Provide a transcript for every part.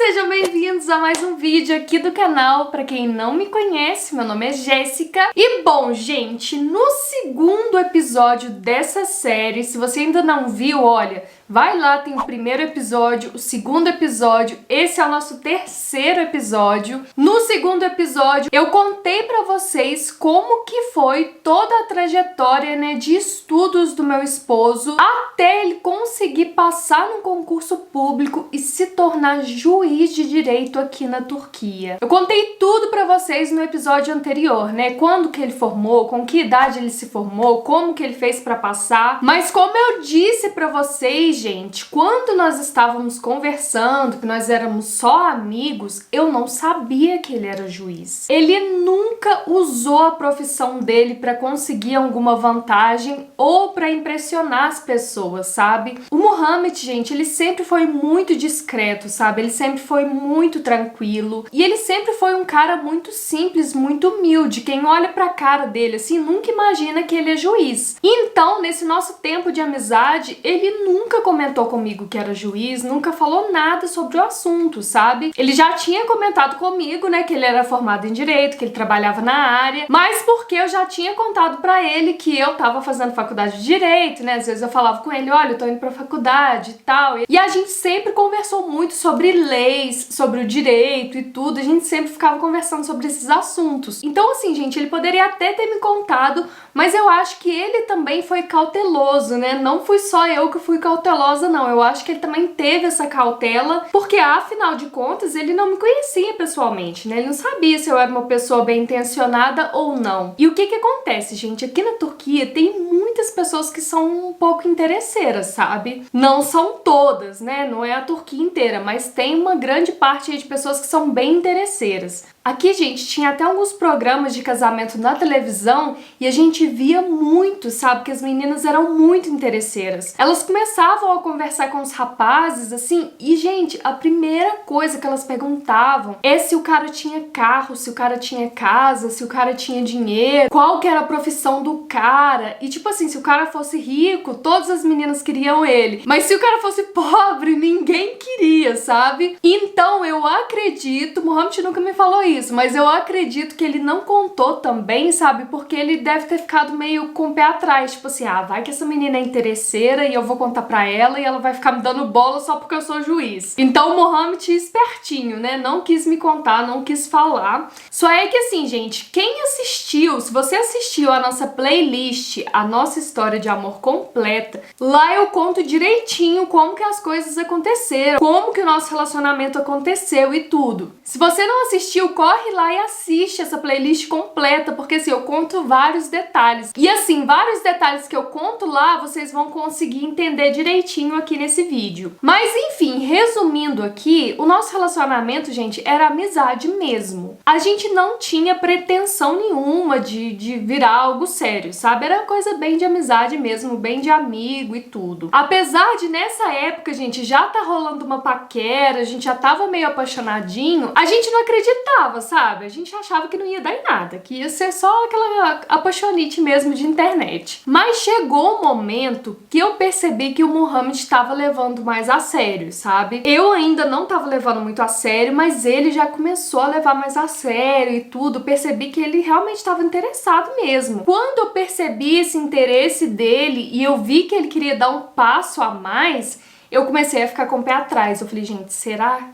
Sejam bem-vindos a mais um vídeo aqui do canal. Pra quem não me conhece, meu nome é Jéssica. E bom, gente, no segundo episódio dessa série, se você ainda não viu, olha, vai lá, tem o primeiro episódio, o segundo episódio, esse é o nosso terceiro episódio. No segundo episódio, eu contei pra vocês como que foi toda a trajetória, né, de estudos do meu esposo até ele conseguir passar num concurso público e se tornar juiz de direito aqui na Turquia. Eu contei tudo pra vocês no episódio anterior, né, quando que ele formou, com que idade ele se formou, como que ele fez pra passar. Mas como eu disse pra vocês, gente, quando nós estávamos conversando, que nós éramos só amigos, eu não sabia que ele era juiz. Ele nunca usou a profissão dele para conseguir alguma vantagem ou para impressionar as pessoas, sabe? O Mohamed, gente, ele sempre foi muito discreto, sabe? Ele sempre foi muito tranquilo e ele sempre foi um cara muito simples, muito humilde. Quem olha pra cara dele assim nunca imagina que ele é juiz. Então, nesse nosso tempo de amizade, ele nunca comentou comigo que era juiz, nunca falou nada sobre o assunto, sabe? Ele já tinha comentado comigo, né, que ele era formado em direito, que ele trabalhava na área, mas porque eu já tinha contado pra ele que eu tava fazendo faculdade de direito, né? Às vezes eu falava com ele, olha, eu tô indo pra faculdade e tal. E a gente sempre conversou muito sobre leis, sobre o direito e tudo. A gente sempre ficava conversando sobre esses assuntos. Então, assim, gente, ele poderia até ter me contado, mas eu acho que ele também foi cauteloso, né? Não fui só eu que fui cautelosa, não. Eu acho que ele também teve essa cautela, porque afinal de contas ele não me conhecia pessoalmente, né? Ele não sabia se eu era uma pessoa bem intencionada ou não. E o que que acontece, gente? Aqui na Turquia tem muitas pessoas que são um pouco interesseiras, sabe? Não são todas, né? Não é a Turquia inteira, mas tem uma grande parte aí de pessoas que são bem interesseiras. Aqui, gente, tinha até alguns programas de casamento na televisão e a gente via muito, sabe, que as meninas eram muito interesseiras. Elas começavam a conversar com os rapazes, assim, e, gente, a primeira coisa que elas perguntavam é se o cara tinha carro, se o cara tinha casa, se o cara tinha dinheiro, qual que era a profissão do cara. E, tipo assim, se o cara fosse rico, todas as meninas queriam ele. Mas se o cara fosse pobre, ninguém queria, sabe? Então, eu acredito, Mohamed nunca me falou isso, mas eu acredito que ele não contou também, sabe? Porque ele deve ter ficado meio com o pé atrás, tipo assim, ah, vai que essa menina é interesseira e eu vou contar pra ela e ela vai ficar me dando bola só porque eu sou juiz. Então o Mohamed, espertinho, né? Não quis me contar, não quis falar. Só é que assim, gente, quem assistiu, se você assistiu a nossa playlist, a nossa história de amor completa, lá eu conto direitinho como que as coisas aconteceram, como que o nosso relacionamento aconteceu e tudo. Se você não assistiu, corre lá e assiste essa playlist completa, porque assim, eu conto vários detalhes. E assim, vários detalhes que eu conto lá, vocês vão conseguir entender direitinho aqui nesse vídeo. Mas enfim, resumindo aqui, o nosso relacionamento, gente, era amizade mesmo. A gente não tinha pretensão nenhuma de virar algo sério, sabe? Era coisa bem de amizade mesmo, bem de amigo e tudo. Apesar de nessa época, gente, já tá rolando uma paquera, a gente já tava meio apaixonadinho, a gente não acreditava, sabe? A gente achava que não ia dar em nada, que ia ser só aquela apaixonite mesmo de internet. Mas chegou um momento que eu percebi que o Mohamed estava levando mais a sério, sabe? Eu ainda não estava levando muito a sério, mas ele já começou a levar mais a sério e tudo. Percebi que ele realmente estava interessado mesmo. Quando eu percebi esse interesse dele e eu vi que ele queria dar um passo a mais, eu comecei a ficar com o pé atrás. Eu falei, gente, será?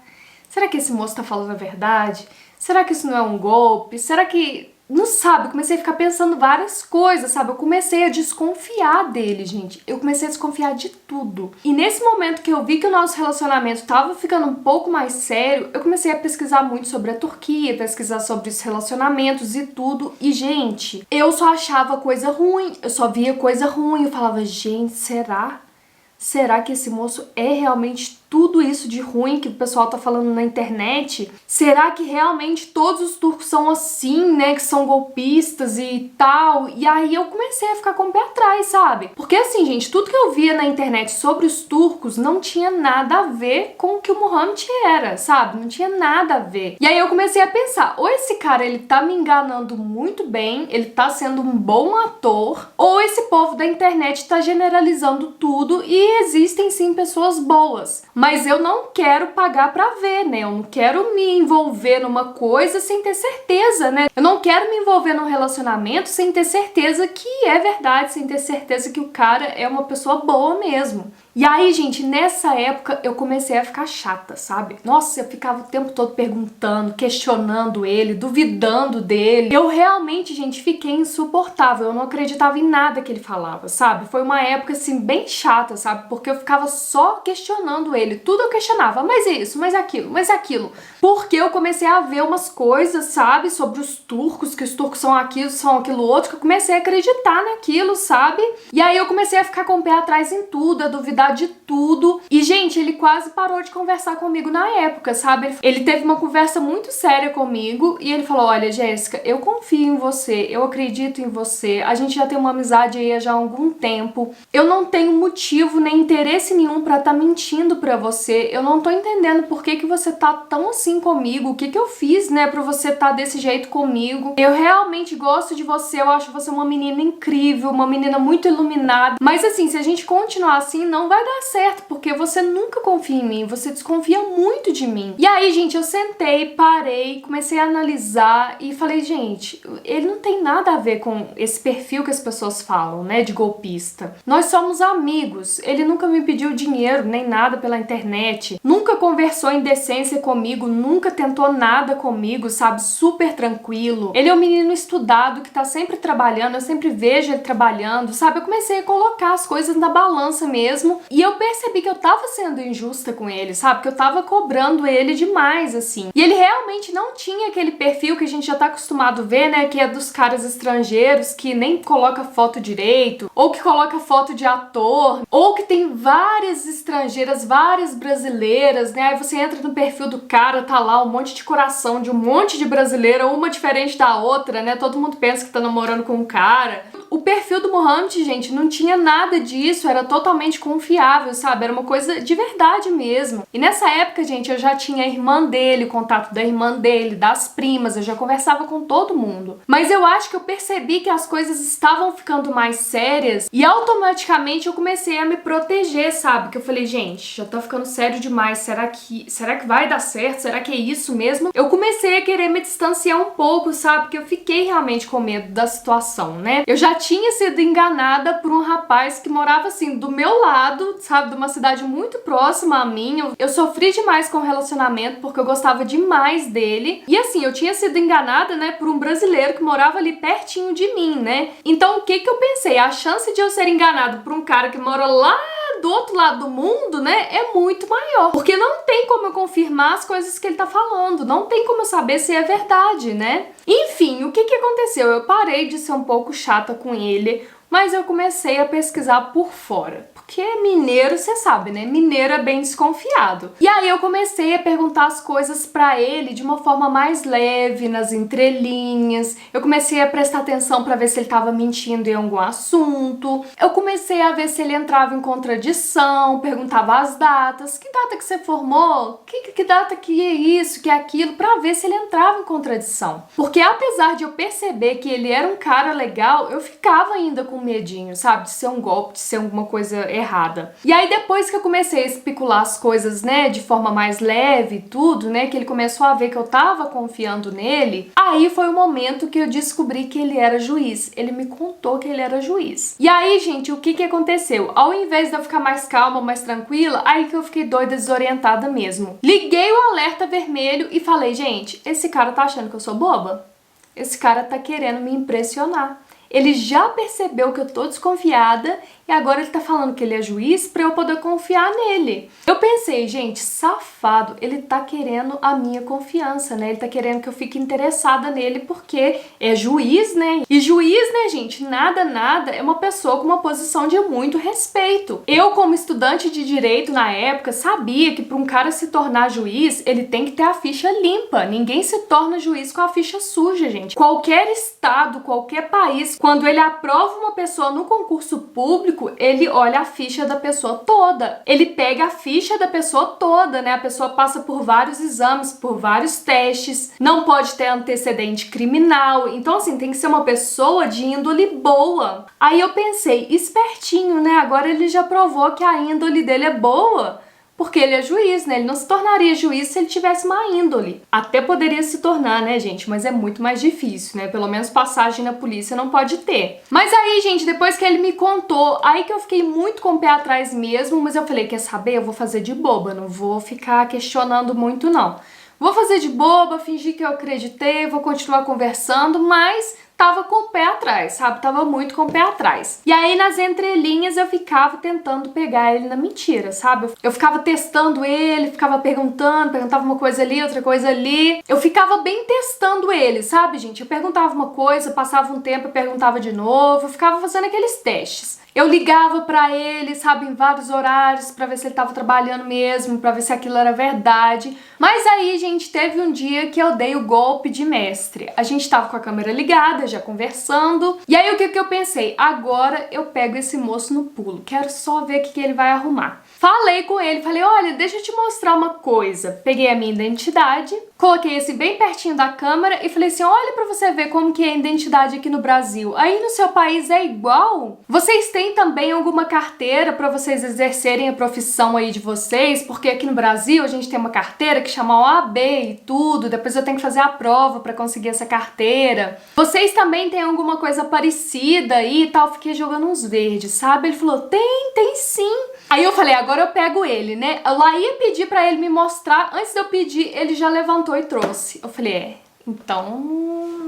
Será que esse moço tá falando a verdade? Será que isso não é um golpe? Será que... Não sabe, eu comecei a ficar pensando várias coisas, sabe? Eu comecei a desconfiar dele, gente. Eu comecei a desconfiar de tudo. E nesse momento que eu vi que o nosso relacionamento tava ficando um pouco mais sério, eu comecei a pesquisar muito sobre a Turquia, pesquisar sobre os relacionamentos e tudo. E, gente, eu só achava coisa ruim. Eu só via coisa ruim. Eu falava, gente, será? Será que esse moço é realmente tudo isso de ruim que o pessoal tá falando na internet? Será que realmente todos os turcos são assim, né? Que são golpistas e tal? E aí eu comecei a ficar com o pé atrás, sabe? Porque assim, gente, tudo que eu via na internet sobre os turcos não tinha nada a ver com o que o Mohamed era, sabe? Não tinha nada a ver. E aí eu comecei a pensar, ou esse cara, ele tá me enganando muito bem, ele tá sendo um bom ator, ou esse povo da internet tá generalizando tudo e existem sim pessoas boas. mas eu não quero pagar pra ver, né? Eu não quero me envolver numa coisa sem ter certeza, né? Eu não quero me envolver num relacionamento sem ter certeza que é verdade, sem ter certeza que o cara é uma pessoa boa mesmo. E aí, gente, nessa época eu comecei a ficar chata, sabe? Nossa, eu ficava o tempo todo perguntando, questionando ele, duvidando dele. Eu realmente, gente, fiquei insuportável. Eu não acreditava em nada que ele falava, sabe? Foi uma época, assim, bem chata, sabe? Porque eu ficava só questionando ele. Tudo eu questionava, mas isso, mas aquilo, mas aquilo. Porque eu comecei a ver umas coisas, sabe? Sobre os turcos, que os turcos são aquilo outro, que eu comecei a acreditar naquilo, sabe? E aí eu comecei a ficar com o pé atrás em tudo, a duvidar de tudo. E, gente, ele quase parou de conversar comigo na época, sabe? Ele teve uma conversa muito séria comigo e ele falou: olha, Jéssica, eu confio em você, eu acredito em você, a gente já tem uma amizade aí há já algum tempo, eu não tenho motivo nem interesse nenhum pra tá mentindo pra você, eu não tô entendendo por que você tá tão assim comigo, o que eu fiz, né, pra você tá desse jeito comigo. Eu realmente gosto de você, eu acho você uma menina incrível, uma menina muito iluminada, mas assim, se a gente continuar assim, não vai dar certo, porque você nunca confia em mim, você desconfia muito de mim. E aí, gente, eu sentei, parei, comecei a analisar e falei, gente, ele não tem nada a ver com esse perfil que as pessoas falam, né, de golpista. Nós somos amigos, ele nunca me pediu dinheiro, nem nada pela internet, nunca conversou em decência comigo, nunca tentou nada comigo, sabe, super tranquilo. Ele é um menino estudado que tá sempre trabalhando, eu sempre vejo ele trabalhando, sabe, eu comecei a colocar as coisas na balança mesmo. E eu percebi que eu tava sendo injusta com ele, sabe? Que eu tava cobrando ele demais, assim. E ele realmente não tinha aquele perfil que a gente já tá acostumado a ver, né? Que é dos caras estrangeiros que nem coloca foto direito, ou que coloca foto de ator, ou que tem várias estrangeiras, várias brasileiras, né? Aí você entra no perfil do cara, tá lá um monte de coração de um monte de brasileira, uma diferente da outra, né? Todo mundo pensa que tá namorando com um cara. O perfil do Mohamed, gente, não tinha nada disso, era totalmente confiável, sabe? Era uma coisa de verdade mesmo. E nessa época, gente, eu já tinha a irmã dele, o contato da irmã dele, das primas, eu já conversava com todo mundo. Mas eu acho que eu percebi que as coisas estavam ficando mais sérias e automaticamente eu comecei a me proteger, sabe? Que eu falei, gente, já tá ficando sério demais, será que vai dar certo? Será que é isso mesmo? Eu comecei a querer me distanciar um pouco, sabe? Porque eu fiquei realmente com medo da situação, né? Eu já tinha sido enganada por um rapaz que morava assim do meu lado, sabe, de uma cidade muito próxima a mim. Eu sofri demais com o relacionamento porque eu gostava demais dele. E assim, eu tinha sido enganada, né, por um brasileiro que morava ali pertinho de mim, né? Então o que eu pensei? A chance de eu ser enganada por um cara que mora lá do outro lado do mundo, né, é muito maior. Porque não tem como eu confirmar as coisas que ele tá falando, não tem como eu saber se é verdade, né? Enfim, o que aconteceu? Eu parei de ser um pouco chata com ele, mas eu comecei a pesquisar por fora. Porque mineiro, você sabe, né? Mineiro é bem desconfiado. E aí eu comecei a perguntar as coisas pra ele de uma forma mais leve, nas entrelinhas. Eu comecei a prestar atenção pra ver se ele tava mentindo em algum assunto. Eu comecei a ver se ele entrava em contradição, perguntava as datas. Que data que você formou? Que data que é isso, que é aquilo? Pra ver se ele entrava em contradição. Porque apesar de eu perceber que ele era um cara legal, eu ficava ainda com medinho, sabe? De ser um golpe, de ser alguma coisa errada. E aí depois que eu comecei a especular as coisas, né, de forma mais leve e tudo, né, que ele começou a ver que eu tava confiando nele, aí foi o momento que eu descobri que ele era juiz. Ele me contou que ele era juiz. E aí, gente, o que aconteceu? Ao invés de eu ficar mais calma, mais tranquila, aí que eu fiquei doida, desorientada mesmo. Liguei o alerta vermelho e falei, gente, esse cara tá achando que eu sou boba? Esse cara tá querendo me impressionar. Ele já percebeu que eu tô desconfiada e agora ele tá falando que ele é juiz pra eu poder confiar nele. Eu pensei, gente, safado, ele tá querendo a minha confiança, né? Ele tá querendo que eu fique interessada nele porque é juiz, né? E juiz, né, gente, nada, é uma pessoa com uma posição de muito respeito. Eu, como estudante de direito na época, sabia que pra um cara se tornar juiz, ele tem que ter a ficha limpa. Ninguém se torna juiz com a ficha suja, gente. Qualquer estado, qualquer país, quando ele aprova uma pessoa no concurso público, ele olha a ficha da pessoa toda. Ele pega a ficha da pessoa toda, né? A pessoa passa por vários exames, por vários testes, não pode ter antecedente criminal. Então, assim, tem que ser uma pessoa de índole boa. Aí eu pensei, espertinho, né? Agora ele já provou que a índole dele é boa. porque ele é juiz, né? Ele não se tornaria juiz se ele tivesse má índole. Até poderia se tornar, né, gente? Mas é muito mais difícil, né? Pelo menos passagem na polícia não pode ter. Mas aí, gente, depois que ele me contou, aí que eu fiquei muito com o pé atrás mesmo, mas eu falei, quer saber? Eu vou fazer de boba, não vou ficar questionando muito, não. Vou fazer de boba, fingir que eu acreditei, vou continuar conversando, mas tava com o pé atrás, sabe? Tava muito com o pé atrás. E aí, nas entrelinhas, eu ficava tentando pegar ele na mentira, sabe? Eu ficava testando ele, ficava perguntava uma coisa ali, outra coisa ali. Eu ficava bem testando ele, sabe, gente? Eu perguntava uma coisa, passava um tempo, eu perguntava de novo, eu ficava fazendo aqueles testes. Eu ligava pra ele, sabe, em vários horários pra ver se ele tava trabalhando mesmo, pra ver se aquilo era verdade. Mas aí, gente, teve um dia que eu dei o golpe de mestre. A gente tava com a câmera ligada, já conversando. E aí, o que eu pensei? Agora eu pego esse moço no pulo. Quero só ver o que ele vai arrumar. Falei com ele, falei, olha, deixa eu te mostrar uma coisa. Peguei a minha identidade, coloquei esse bem pertinho da câmera e falei assim, olha pra você ver como que é a identidade aqui no Brasil. Aí no seu país é igual? Vocês têm também alguma carteira pra vocês exercerem a profissão aí de vocês? Porque aqui no Brasil a gente tem uma carteira que chama OAB e tudo, depois eu tenho que fazer a prova pra conseguir essa carteira. Vocês também têm alguma coisa parecida aí e tal? Fiquei jogando uns verdes, sabe? Ele falou, tem sim. Aí eu falei, agora eu pego ele, né? Eu lá ia pedir pra ele me mostrar, antes de eu pedir, ele já levantou e trouxe. Eu falei, então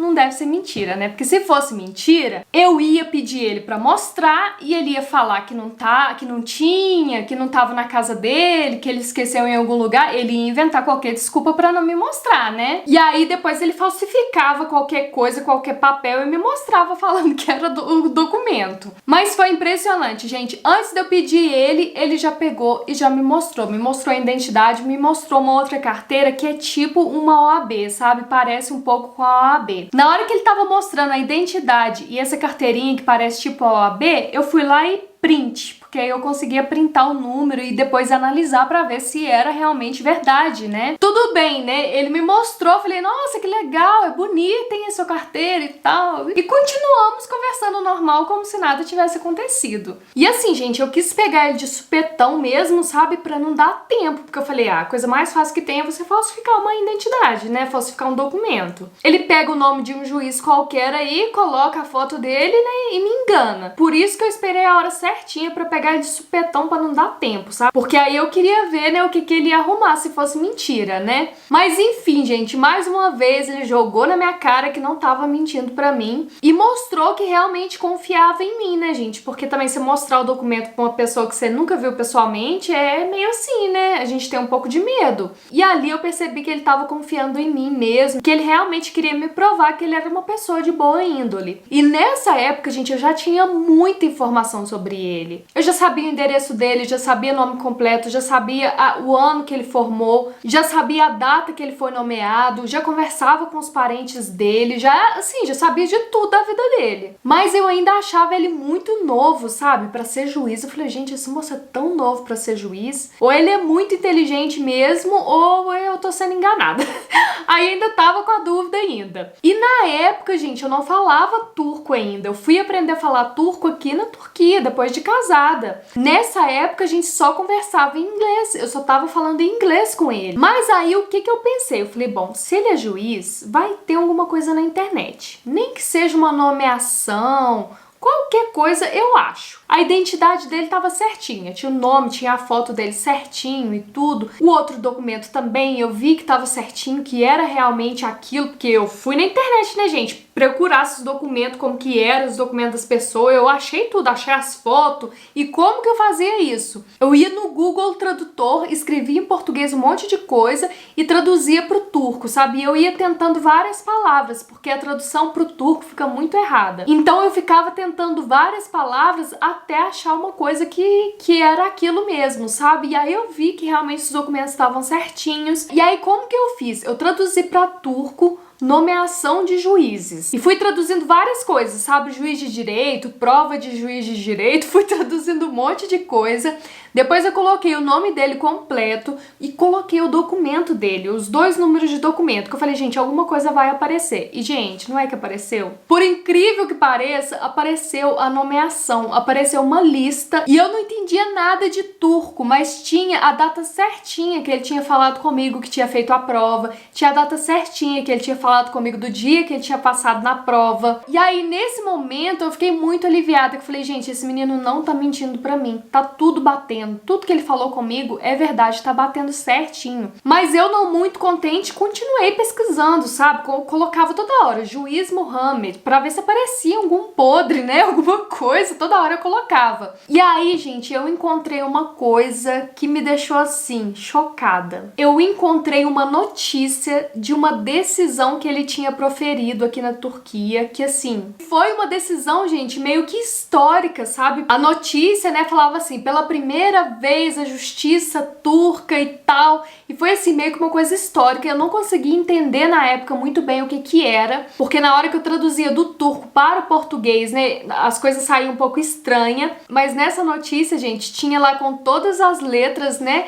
não deve ser mentira, né? Porque se fosse mentira, eu ia pedir ele pra mostrar e ele ia falar que não tinha, que não tava na casa dele, que ele esqueceu em algum lugar, ele ia inventar qualquer desculpa pra não me mostrar, né? E aí depois ele falsificava qualquer coisa, qualquer papel e me mostrava falando que era o documento. Mas foi impressionante, gente. Antes de eu pedir ele já pegou e já me mostrou a identidade, me mostrou uma outra carteira que é tipo uma OAB, sabe? Parece um pouco com a OAB. Na hora que ele tava mostrando a identidade e essa carteirinha que parece tipo a OAB, eu fui lá e print, porque aí eu conseguia printar o número e depois analisar pra ver se era realmente verdade, né? Tudo bem, né? Ele me mostrou, falei, nossa, que legal, é bonita, tem a sua carteira e tal. E continuamos conversando normal, como se nada tivesse acontecido. E assim, gente, eu quis pegar ele de supetão mesmo, sabe? Pra não dar tempo, porque eu falei, a coisa mais fácil que tem é você falsificar uma identidade, né? Falsificar um documento. Ele pega o nome de um juiz qualquer aí, coloca a foto dele, né? E me engana. Por isso que eu esperei a hora certinha pra pegar ele de supetão pra não dar tempo, sabe? Porque aí eu queria ver, né, o que ele ia arrumar se fosse mentira, né? Mas enfim, gente, mais uma vez ele jogou na minha cara que não tava mentindo pra mim e mostrou que realmente confiava em mim, né, gente? Porque também se mostrar o documento pra uma pessoa que você nunca viu pessoalmente é meio assim, né? A gente tem um pouco de medo. E ali eu percebi que ele tava confiando em mim mesmo, que ele realmente queria me provar que ele era uma pessoa de boa índole. E nessa época, gente, eu já tinha muita informação sobre ele. Eu já sabia o endereço dele, já sabia o nome completo, já sabia o ano que ele formou, já sabia a data que ele foi nomeado, já conversava com os parentes dele, já sabia de tudo da vida dele. Mas eu ainda achava ele muito novo, sabe, pra ser juiz. Eu falei, gente, esse moço é tão novo pra ser juiz. Ou ele é muito inteligente mesmo, ou eu tô sendo enganada. Aí ainda tava com a dúvida ainda. E na época, gente, eu não falava turco ainda. Eu fui aprender a falar turco aqui na Turquia, depois de casada. Nessa época, a gente só conversava em inglês. Eu só tava falando em inglês com ele. Mas aí, o que eu pensei? Eu falei, bom, se ele é juiz, vai ter alguma coisa na internet. Nem que seja uma nomeação, qualquer coisa, eu acho. A identidade dele tava certinha, tinha o nome, tinha a foto dele certinho e tudo. O outro documento também, eu vi que tava certinho, que era realmente aquilo, porque eu fui na internet, né, gente? Procurar esses documentos, como que eram os documentos das pessoas, eu achei tudo, achei as fotos. E como que eu fazia isso? Eu ia no Google Tradutor, escrevia em português um monte de coisa e traduzia pro turco, sabe? E eu ia tentando várias palavras, porque a tradução pro turco fica muito errada. Então eu ficava tentando várias palavras até achar uma coisa que era aquilo mesmo, sabe? E aí eu vi que realmente os documentos estavam certinhos. E aí como que eu fiz? Eu traduzi pra turco nomeação de juízes. E fui traduzindo várias coisas, sabe? Juiz de direito, prova de juiz de direito, fui traduzindo um monte de coisa. Depois eu coloquei o nome dele completo e coloquei o documento dele, os 2 números de documento, que eu falei, gente, alguma coisa vai aparecer. E, gente, não é que apareceu? Por incrível que pareça, apareceu a nomeação, apareceu uma lista e eu não entendia nada de turco, mas tinha a data certinha que ele tinha falado comigo que tinha feito a prova, tinha a data certinha que ele tinha falado comigo do dia que ele tinha passado na prova. E aí, nesse momento, eu fiquei muito aliviada, que eu falei, gente, esse menino não tá mentindo pra mim, tá tudo batendo, tudo que ele falou comigo é verdade, tá batendo certinho. Mas eu, não muito contente, continuei pesquisando, sabe? Colocava toda hora, Juiz Mohammed, pra ver se aparecia algum podre, né? Alguma coisa, toda hora eu colocava. E aí, gente, eu encontrei uma coisa que me deixou assim, chocada. Eu encontrei uma notícia de uma decisão que ele tinha proferido aqui na Turquia, que assim, foi uma decisão, gente, meio que histórica, sabe? A notícia, né, falava assim, pela primeira vez a justiça turca e tal, e foi assim, meio que uma coisa histórica. Eu não consegui entender na época muito bem o que que era, porque na hora que eu traduzia do turco para o português, né, as coisas saíam um pouco estranha, mas nessa notícia, gente, tinha lá com todas as letras, né,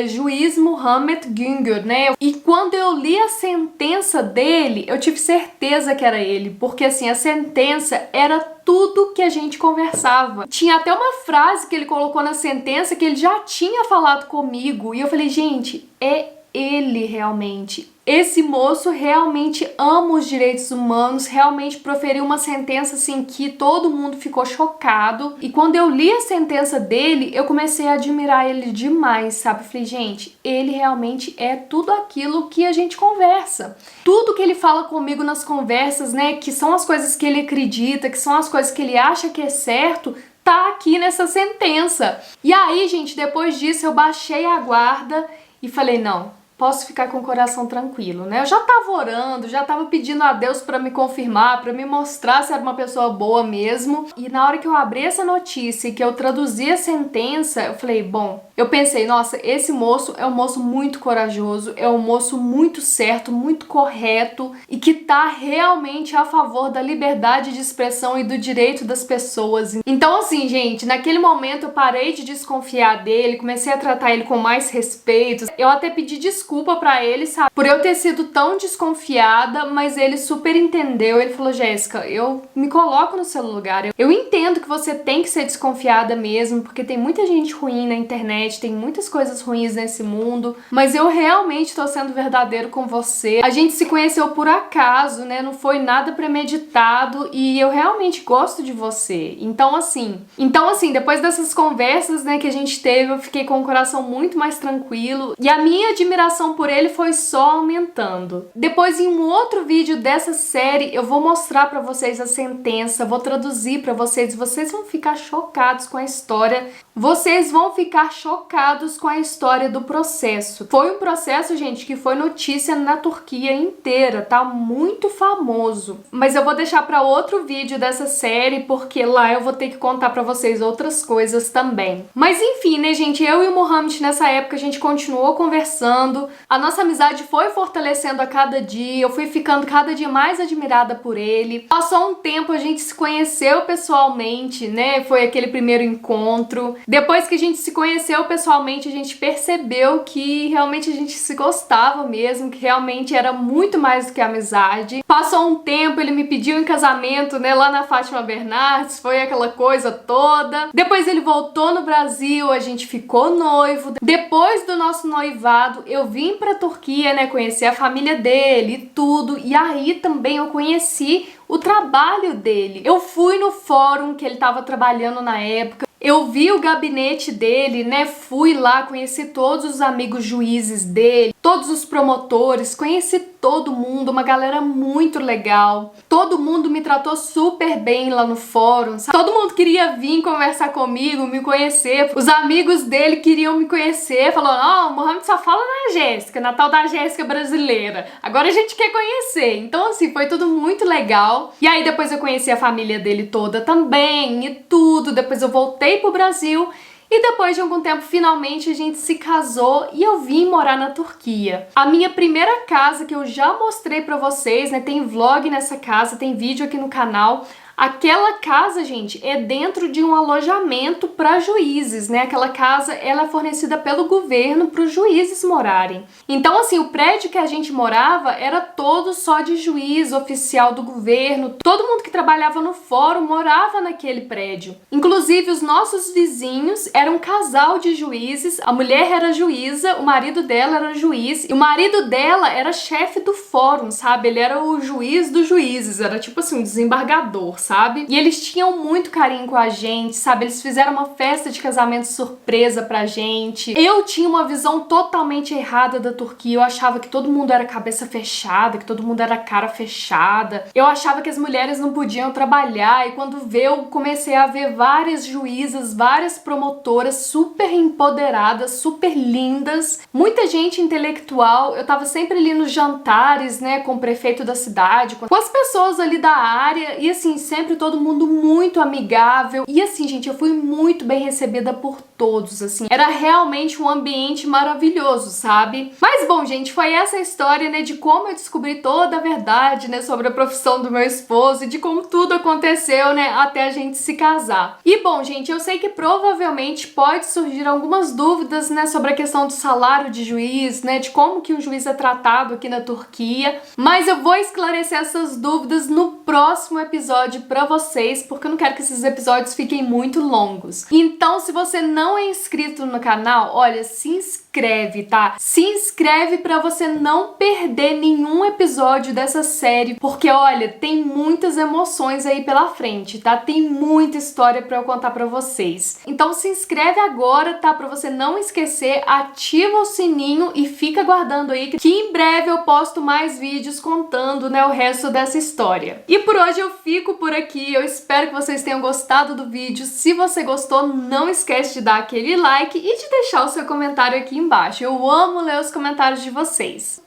Juiz Mohammed Güngör, né? E quando eu li a sentença dele, eu tive certeza que era ele, porque assim, a sentença era tudo que a gente conversava. Tinha até uma frase que ele colocou na sentença que ele já tinha falado comigo, e eu falei, gente, é ele realmente. Esse moço realmente ama os direitos humanos, realmente proferiu uma sentença assim que todo mundo ficou chocado. E quando eu li a sentença dele, eu comecei a admirar ele demais, sabe? Falei, gente, ele realmente é tudo aquilo que a gente conversa. Tudo que ele fala comigo nas conversas, né, que são as coisas que ele acredita, que são as coisas que ele acha que é certo, tá aqui nessa sentença. E aí, gente, depois disso eu baixei a guarda e falei, não, posso ficar com o coração tranquilo, né? Eu já tava orando, já tava pedindo a Deus pra me confirmar, pra me mostrar se era uma pessoa boa mesmo. E na hora que eu abri essa notícia e que eu traduzi a sentença, eu falei, bom, eu pensei, nossa, esse moço é um moço muito corajoso, é um moço muito certo, muito correto e que tá realmente a favor da liberdade de expressão e do direito das pessoas. Então, assim, gente, naquele momento eu parei de desconfiar dele, comecei a tratar ele com mais respeito. Eu até pedi desculpa pra ele, sabe? Por eu ter sido tão desconfiada, mas ele super entendeu. Ele falou, Jéssica, eu me coloco no seu lugar. Eu entendo que você tem que ser desconfiada mesmo, porque tem muita gente ruim na internet, tem muitas coisas ruins nesse mundo, mas eu realmente tô sendo verdadeiro com você. A gente se conheceu por acaso, né? Não foi nada premeditado e eu realmente gosto de você. Então assim, depois dessas conversas, né, que a gente teve, eu fiquei com o coração muito mais tranquilo e a minha admiração por ele foi só aumentando. Depois, em um outro vídeo dessa série, eu vou mostrar pra vocês a sentença, vou traduzir pra vocês, vocês vão ficar chocados com a história, vocês vão ficar chocados com a história do processo. Foi um processo, gente, que foi notícia na Turquia inteira, tá muito famoso. Mas eu vou deixar pra outro vídeo dessa série, porque lá eu vou ter que contar pra vocês outras coisas também. Mas enfim, né, gente, eu e o Mohammed nessa época a gente continuou conversando, a nossa amizade foi fortalecendo a cada dia, eu fui ficando cada dia mais admirada por ele. Passou um tempo, a gente se conheceu pessoalmente, né? Foi aquele primeiro encontro. Depois que a gente se conheceu pessoalmente, a gente percebeu que realmente a gente se gostava mesmo, que realmente era muito mais do que amizade. Passou um tempo, ele me pediu em casamento, né, lá na Fátima Bernardes, foi aquela coisa toda. Depois ele voltou no Brasil, a gente ficou noivo. Depois do nosso noivado, eu vim pra Turquia, né, conhecer a família dele e tudo, e aí também eu conheci o trabalho dele. Eu fui no fórum que ele tava trabalhando na época, eu vi o gabinete dele, né, fui lá, conheci todos os amigos juízes dele, todos os promotores, conheci todo mundo, uma galera muito legal. Todo mundo me tratou super bem lá no fórum, sabe? Todo mundo queria vir conversar comigo, me conhecer. Os amigos dele queriam me conhecer, falou, ó, o Mohammed só fala na Jéssica, na tal da Jéssica brasileira. Agora a gente quer conhecer. Então, assim, foi tudo muito legal. E aí depois eu conheci a família dele toda também e tudo. Depois eu voltei pro Brasil. E depois de algum tempo, finalmente, a gente se casou e eu vim morar na Turquia. A minha primeira casa, que eu já mostrei pra vocês, né, tem vlog nessa casa, tem vídeo aqui no canal. Aquela casa, gente, é dentro de um alojamento para juízes, né? Aquela casa, ela é fornecida pelo governo para os juízes morarem. Então, assim, o prédio que a gente morava era todo só de juiz, oficial do governo. Todo mundo que trabalhava no fórum morava naquele prédio. Inclusive, os nossos vizinhos eram um casal de juízes. A mulher era juíza, o marido dela era juiz e o marido dela era chefe do fórum, sabe? Ele era o juiz dos juízes, era tipo assim, um desembargador, sabe? E eles tinham muito carinho com a gente, sabe? Eles fizeram uma festa de casamento surpresa pra gente. Eu tinha uma visão totalmente errada da Turquia. Eu achava que todo mundo era cabeça fechada, que todo mundo era cara fechada. Eu achava que as mulheres não podiam trabalhar e quando eu comecei a ver várias juízas, várias promotoras super empoderadas, super lindas, muita gente intelectual. Eu tava sempre ali nos jantares, né, com o prefeito da cidade, com as pessoas ali da área e assim, sempre todo mundo muito amigável. E assim, gente, eu fui muito bem recebida por todos, assim. Era realmente um ambiente maravilhoso, sabe? Mas bom, gente, foi essa a história, né, de como eu descobri toda a verdade, né, sobre a profissão do meu esposo e de como tudo aconteceu, né, até a gente se casar. E bom, gente, eu sei que provavelmente pode surgir algumas dúvidas, né, sobre a questão do salário de juiz, né, de como que um juiz é tratado aqui na Turquia, mas eu vou esclarecer essas dúvidas no próximo episódio pra vocês, porque eu não quero que esses episódios fiquem muito longos. Então, se você não é inscrito no canal, olha, se inscreve, tá? Se inscreve pra você não perder nenhum episódio dessa série, porque olha, tem muitas emoções aí pela frente, tá? Tem muita história pra eu contar pra vocês. Então se inscreve agora, tá? Pra você não esquecer, ativa o sininho e fica aguardando aí que em breve eu posto mais vídeos contando, né, o resto dessa história. E por hoje eu fico por aqui, eu espero que vocês tenham gostado do vídeo. Se você gostou, não esquece de dar aquele like e de deixar o seu comentário aqui embaixo. Eu amo ler os comentários de vocês.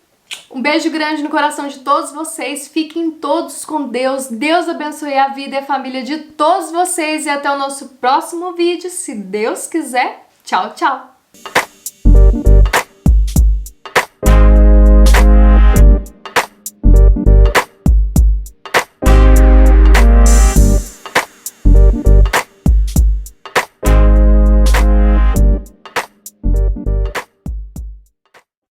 Um beijo grande no coração de todos vocês, fiquem todos com Deus, Deus abençoe a vida e a família de todos vocês e até o nosso próximo vídeo, se Deus quiser. Tchau, tchau!